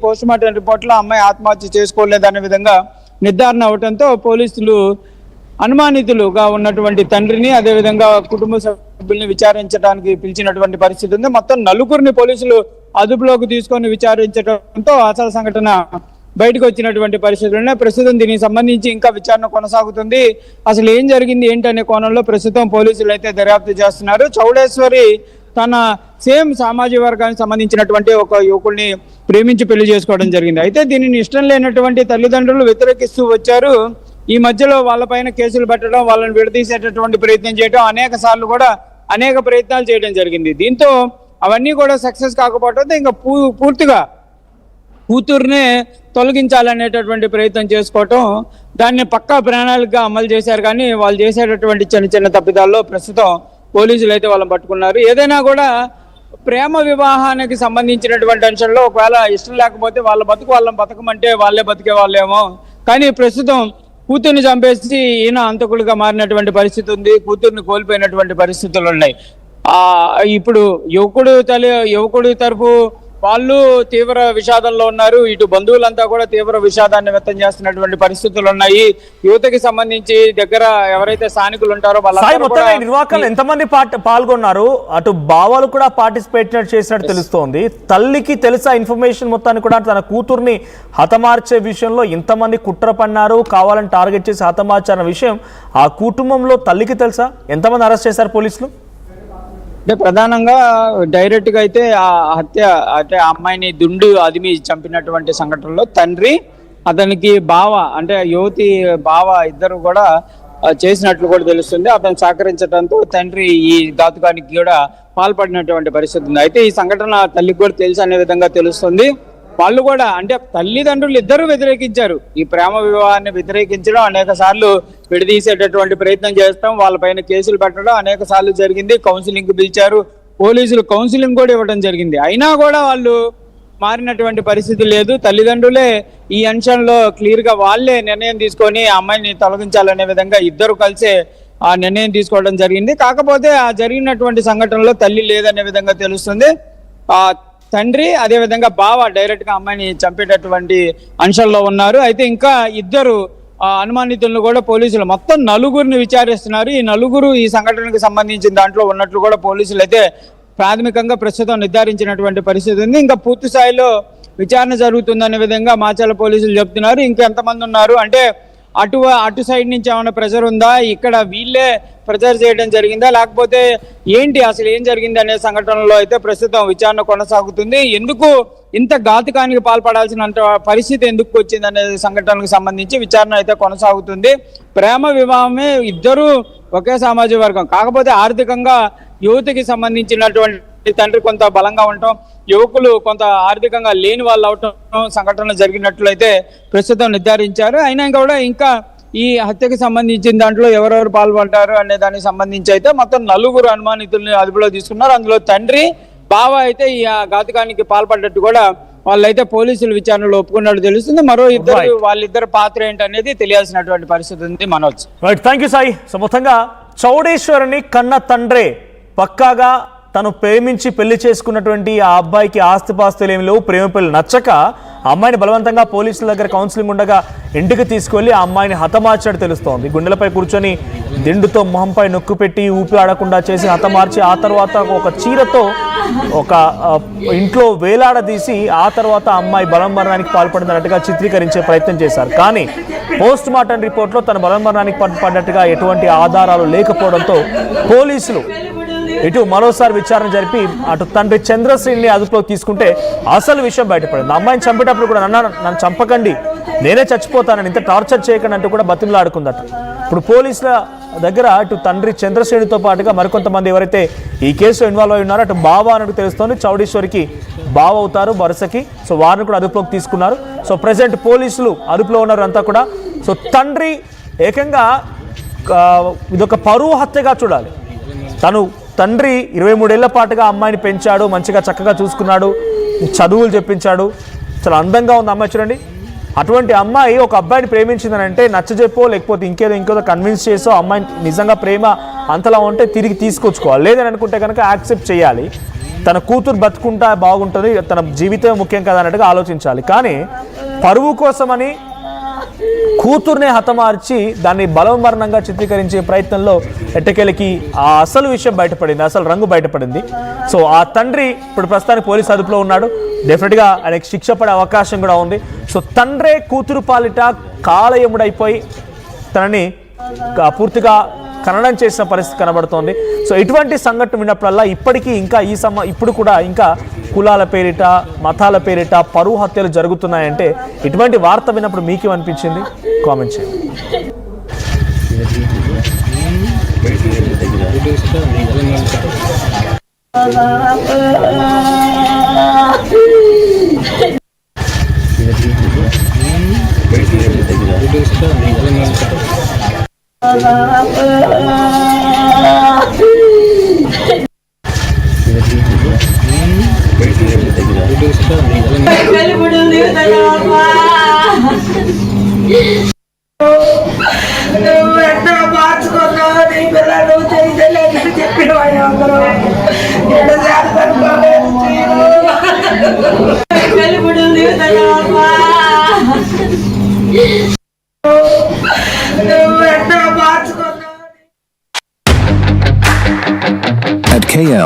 Post mortem రిపోర్ట్లో అమ్మాయి ఆత్మహత్య చేసుకోలేదనే విధంగా నిర్ధారణ అవడంతో పోలీసులు అనుమానితులుగా ఉన్నటువంటి తండ్రిని అదేవిధంగా కుటుంబ సభ్యుల్ని విచారించడానికి పిలిచినటువంటి పరిస్థితి ఉంది. మొత్తం నలుగురిని పోలీసులు అదుపులోకి తీసుకొని విచారించడంతో అసలు సంఘటన బయటకు వచ్చినటువంటి పరిస్థితులు ప్రస్తుతం దీనికి సంబంధించి ఇంకా విచారణ కొనసాగుతుంది. అసలు ఏం జరిగింది ఏంటనే కోణంలో ప్రస్తుతం పోలీసులు అయితే దర్యాప్తు చేస్తున్నారు. చౌడేశ్వరి తన సేమ్ సామాజిక వర్గానికి సంబంధించినటువంటి ఒక యువకుడిని ప్రేమించి పెళ్లి చేసుకోవడం జరిగింది. అయితే దీనిని ఇష్టం లేనటువంటి తల్లిదండ్రులు వ్యతిరేకిస్తూ వచ్చారు. ఈ మధ్యలో వాళ్ళపైన కేసులు పెట్టడం, వాళ్ళని విడదీసేటటువంటి ప్రయత్నం చేయడం, అనేక ప్రయత్నాలు చేయడం జరిగింది. దీంతో అవన్నీ కూడా సక్సెస్ కాకపోవడంతో ఇంకా పూర్తిగా కూతుర్నే తొలగించాలనేటటువంటి ప్రయత్నం చేసుకోవటం, దాన్ని పక్కా ప్రణాళికగా అమలు చేశారు. కానీ వాళ్ళు చేసేటటువంటి చిన్న చిన్న తప్పిదాల్లో ప్రస్తుతం పోలీసులు అయితే వాళ్ళని పట్టుకున్నారు. ఏదైనా కూడా ప్రేమ వివాహానికి సంబంధించినటువంటి అంశంలో ఒకవేళ ఇష్టం లేకపోతే వాళ్ళని బతకమంటే వాళ్ళే బతికే వాళ్ళేమో. కానీ ప్రస్తుతం కూతుర్ని చంపేసి ఈయన అంతకులుగా మారినటువంటి పరిస్థితి ఉంది. కూతుర్ని కోల్పోయినటువంటి పరిస్థితులు ఉన్నాయి. ఇప్పుడు యువకుడి తరపు వాళ్ళు తీవ్ర విషాదంలో ఉన్నారు. ఇటు బంధువులంతా కూడా తీవ్ర విషాదాన్ని వ్యక్తం చేస్తున్నటువంటి పరిస్థితులు ఉన్నాయి. యువతకి సంబంధించి దగ్గర ఎవరైతే స్థానికులు ఉంటారో నిర్వాహకులు ఎంతమంది పాల్గొన్నారు, అటు బావాలు కూడా పార్టిసిపేట్ చేసినట్టు తెలుస్తోంది. తల్లికి తెలుసా ఇన్ఫర్మేషన్ మొత్తాన్ని కూడా తన కూతుర్ని హతమార్చే విషయంలో ఇంతమంది కుట్ర పన్నారు, కావాలని టార్గెట్ చేసి హతమార్చారన్న విషయం ఆ కుటుంబంలో తల్లికి తెలుసా? ఎంతమంది అరెస్ట్ చేశారు పోలీసులు? అంటే ప్రధానంగా డైరెక్ట్ గా అయితే ఆ హత్య అంటే ఆ అమ్మాయిని దుండు అదిమి చంపినటువంటి సంఘటనలో తండ్రి, అతనికి బావ అంటే యువతి బావ ఇద్దరు కూడా చేసినట్లు కూడా తెలుస్తుంది. అతను సహకరించడంతో తండ్రి ఈ ఘాతుకానికి కూడా పాల్పడినటువంటి పరిస్థితి ఉంది. అయితే ఈ సంఘటన తల్లికి కూడా తెలుసు అనే విధంగా తెలుస్తుంది. వాళ్ళు కూడా అంటే తల్లిదండ్రులు ఇద్దరు వ్యతిరేకించారు. ఈ ప్రేమ వివాహాన్ని వ్యతిరేకించడం, అనేక సార్లు విడదీసేటటువంటి ప్రయత్నం చేస్తాం, వాళ్ళపైన కేసులు పెట్టడం అనేక సార్లు జరిగింది. కౌన్సిలింగ్ పిలిచారు, పోలీసులు కౌన్సిలింగ్ కూడా ఇవ్వడం జరిగింది. అయినా కూడా వాళ్ళు మారినటువంటి పరిస్థితి లేదు. తల్లిదండ్రులే ఈ అంశంలో క్లియర్ గా వాళ్ళే నిర్ణయం తీసుకొని ఆ అమ్మాయిని తొలగించాలనే విధంగా ఇద్దరు కలిసే ఆ నిర్ణయం తీసుకోవడం జరిగింది. కాకపోతే ఆ జరిగినటువంటి సంఘటనలో తల్లి లేదనే విధంగా తెలుస్తుంది. తండ్రి అదేవిధంగా బావ డైరెక్ట్ గా అమ్మాయిని చంపేటటువంటి అంశంలో ఉన్నారు. అయితే ఇంకా ఇద్దరు అనుమానితులను కూడా పోలీసులు మొత్తం నలుగురిని విచారిస్తున్నారు. ఈ నలుగురు ఈ సంఘటనకు సంబంధించిన దాంట్లో ఉన్నట్లు కూడా పోలీసులు అయితే ప్రాథమికంగా ప్రస్తుతం నిర్ధారించినటువంటి పరిస్థితి ఉంది. ఇంకా పూర్తి స్థాయిలో విచారణ జరుగుతుందనే విధంగా మాచర్ల పోలీసులు చెప్తున్నారు. ఇంకెంతమంది ఉన్నారు అంటే అటు సైడ్ నుంచి ఏమైనా ప్రెజర్ ఉందా, ఇక్కడ వీళ్ళే ప్రెజర్ చేయడం జరిగిందా, లేకపోతే ఏంటి అసలు ఏం జరిగింది అనే సంఘటనలో అయితే ప్రస్తుతం విచారణ కొనసాగుతుంది. ఎందుకు ఇంత ఘాతుకానికి పాల్పడాల్సిన పరిస్థితి ఎందుకు వచ్చింది అనే సంఘటనకు సంబంధించి విచారణ అయితే కొనసాగుతుంది. ప్రేమ వివాహమే, ఇద్దరు ఒకే సామాజిక వర్గం, కాకపోతే ఆర్థికంగా యువతికి సంబంధించినటువంటి తండ్రి కొంత బలంగా ఉండటం, యువకులు కొంత ఆర్థికంగా లేని వాళ్ళు అవటం సంఘటనలు జరిగినట్లయితే ప్రస్తుతం నిర్ధారించారు. అయినా కూడా ఇంకా ఈ హత్యకి సంబంధించిన దాంట్లో ఎవరెవరు పాల్గొంటారు అనే దానికి సంబంధించి అయితే మొత్తం నలుగురు అనుమానితుల్ని అదుపులో తీసుకున్నారు. అందులో తండ్రి, బావ అయితే ఈ ఘాతుకానికి పాల్పడ్డట్టు కూడా వాళ్ళైతే పోలీసులు విచారణలో ఒప్పుకున్నట్టు తెలుస్తుంది. మరో ఇద్దరు వాళ్ళిద్దరు పాత్ర ఏంటనేది తెలియాల్సినటువంటి పరిస్థితి ఉంది. Manoj. Right, thank you Sai. So మొత్తంగా చౌడేశ్వరిని కన్న తండ్రే పక్కాగా తను ప్రేమించి పెళ్లి చేసుకున్నటువంటి ఆ అబ్బాయికి ఆస్తిపాస్తులు ఏమి లేవు, ప్రేమ పెళ్లి నచ్చక అమ్మాయిని బలవంతంగా పోలీసుల దగ్గర కౌన్సిలింగ్ ఉండగా ఇంటికి తీసుకెళ్లి ఆ అమ్మాయిని హతమార్చాడు తెలుస్తోంది. గుండెలపై కూర్చొని దిండుతో మొహంపై నొక్కు పెట్టి ఊపి ఆడకుండా చేసి హతమార్చి ఆ తర్వాత ఒక చీరతో ఒక ఇంట్లో వేలాడదీసి ఆ తర్వాత అమ్మాయి బలమరణానికి పాల్పడినట్టుగా చిత్రీకరించే ప్రయత్నం చేశారు. కానీ పోస్ట్ మార్టం రిపోర్ట్లో తన బలమరణానికి పడ్డట్టుగా ఎటువంటి ఆధారాలు లేకపోవడంతో పోలీసులు ఇటు మరోసారి విచారణ జరిపి అటు తండ్రి చంద్రశ్రీని అదుపులో తీసుకుంటే అసలు విషయం బయటపడింది. అమ్మాయిని చంపేటప్పుడు కూడా నన్ను చంపకండి, నేనే చచ్చిపోతానని, ఇంత టార్చర్ చేయకండి అంటూ కూడా బతిమలాడుకుందట. ఇప్పుడు పోలీసుల దగ్గర అటు తండ్రి చంద్రశ్రేణితో పాటుగా మరికొంతమంది ఎవరైతే ఈ కేసులో ఇన్వాల్వ్ అయి ఉన్నారో అటు బావ అన్నట్టు తెలుస్తోంది. చౌడేశ్వరికి బావ అవుతారు వరుసకి. సో వారిని కూడా అదుపులోకి తీసుకున్నారు. సో ప్రెసెంట్ పోలీసులు అదుపులో ఉన్నారు అంతా కూడా. సో తండ్రి ఏకంగా ఇదొక పరువు హత్యగా చూడాలి. తండ్రి 23 ఏళ్ల పాటుగా అమ్మాయిని పెంచాడు, మంచిగా చక్కగా చూసుకున్నాడు, చదువులు చెప్పించాడు, చాలా అందంగా ఉంది అమ్మాయి చూడండి. అటువంటి అమ్మాయి ఒక అబ్బాయిని ప్రేమించిందని అంటే నచ్చజెప్పో లేకపోతే ఇంకేదో కన్విన్స్ చేసో అమ్మాయిని నిజంగా ప్రేమ అంతలా ఉంటే తిరిగి తీసుకొచ్చుకోవాలి. లేదని అనుకుంటే కనుక యాక్సెప్ట్ చేయాలి. తన కూతురు బతుకుంటా బాగుంటుంది, తన జీవితం ముఖ్యం కదా అన్నట్టుగా ఆలోచించాలి. కానీ పరువు కోసమని కూతుర్నే హతమార్చి దాన్ని బలవమరణంగా చిత్రీకరించే ప్రయత్నంలో ఎట్టకేలకి ఆ అసలు విషయం బయటపడింది, అసలు రంగు బయటపడింది. సో ఆ తండ్రి ఇప్పుడు ప్రస్తుతానికి పోలీసు అదుపులో ఉన్నాడు. డెఫినెట్గా ఆయనకి శిక్ష పడే అవకాశం కూడా ఉంది. సో తండ్రే కూతురు పాలిట కాలయముడైపోయి తనని పూర్తిగా ఖననం చేసిన పరిస్థితి కనబడుతోంది. సో ఇటువంటి సంఘటన విన్నప్పుడల్లా ఇప్పటికీ ఇంకా ఇప్పుడు కూడా ఇంకా కులాల పేరిట, మతాల పేరిట పరువు హత్యలు జరుగుతున్నాయంటే ఇటువంటి వార్త విన్నప్పుడు మీకేమనిపించింది? కామెంట్ చేయండి. నువ్వు ఎట్లా మార్చుకున్నావు, నీ పిల్లలు నువ్వు చేయలేదని చెప్పిన అందరూ ఎట్లా చేస్తానుకోలేదు. నువ్వు ఎట్లా మార్చుకున్నావు. At KL